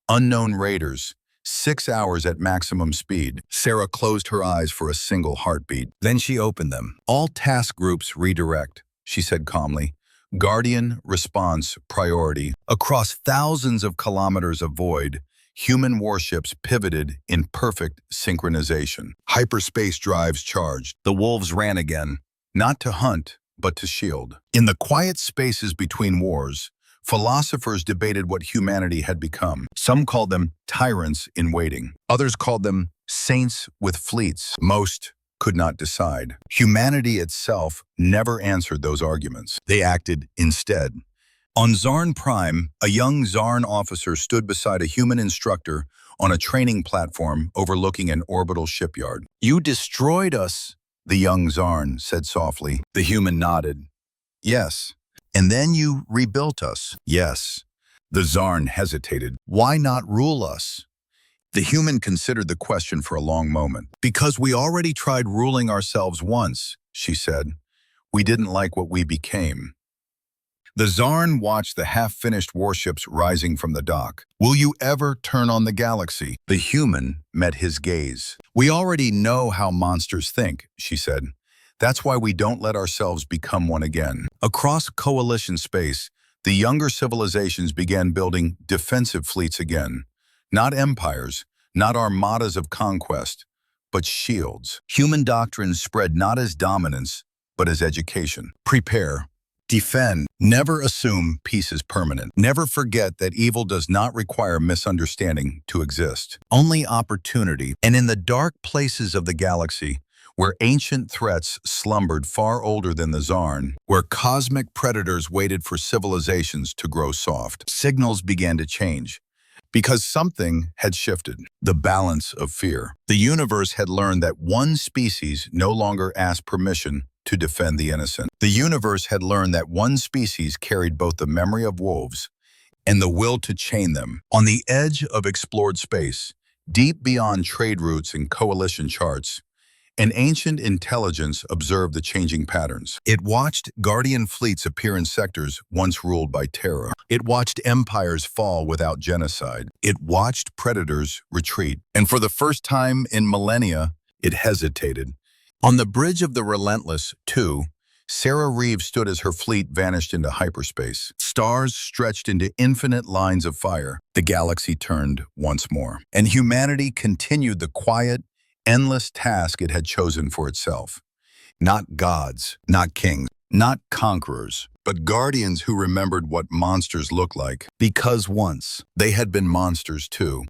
Unknown raiders. 6 hours at maximum speed." Sarah closed her eyes for a single heartbeat. Then she opened them. "All task groups redirect," she said calmly. "Guardian response priority." Across thousands of kilometers of void, human warships pivoted in perfect synchronization. Hyperspace drives charged. The wolves ran again, not to hunt, but to shield. In the quiet spaces between wars, philosophers debated what humanity had become. Some called them tyrants in waiting. Others called them saints with fleets. Most could not decide. Humanity itself never answered those arguments. They acted instead. On Zarn Prime, a young Zarn officer stood beside a human instructor on a training platform overlooking an orbital shipyard. "You destroyed us," the young Zarn said softly. The human nodded. "Yes." "And then you rebuilt us." "Yes." The Zarn hesitated. "Why not rule us?" The human considered the question for a long moment. "Because we already tried ruling ourselves once," she said. "We didn't like what we became." The Zarn watched the half-finished warships rising from the dock. "Will you ever turn on the galaxy?" The human met his gaze. "We already know how monsters think," she said. "That's why we don't let ourselves become one again." Across coalition space, the younger civilizations began building defensive fleets again. Not empires, not armadas of conquest, but shields. Human doctrines spread not as dominance, but as education. Prepare. Defend. Never assume peace is permanent. Never forget that evil does not require misunderstanding to exist. Only opportunity. And in the dark places of the galaxy, where ancient threats slumbered far older than the Zarn, where cosmic predators waited for civilizations to grow soft, signals began to change. Because something had shifted. The balance of fear. The universe had learned that one species no longer asked permission to defend the innocent. The universe had learned that one species carried both the memory of wolves and the will to chain them. On the edge of explored space, deep beyond trade routes and coalition charts, an ancient intelligence observed the changing patterns. It watched guardian fleets appear in sectors once ruled by terror. It watched empires fall without genocide. It watched predators retreat. And for the first time in millennia, it hesitated. On the bridge of the relentless, too, Sarah Reeves stood as her fleet vanished into hyperspace. Stars stretched into infinite lines of fire. The galaxy turned once more. And humanity continued the quiet, endless task it had chosen for itself. Not gods, not kings, not conquerors, but guardians who remembered what monsters look like. Because once, they had been monsters too.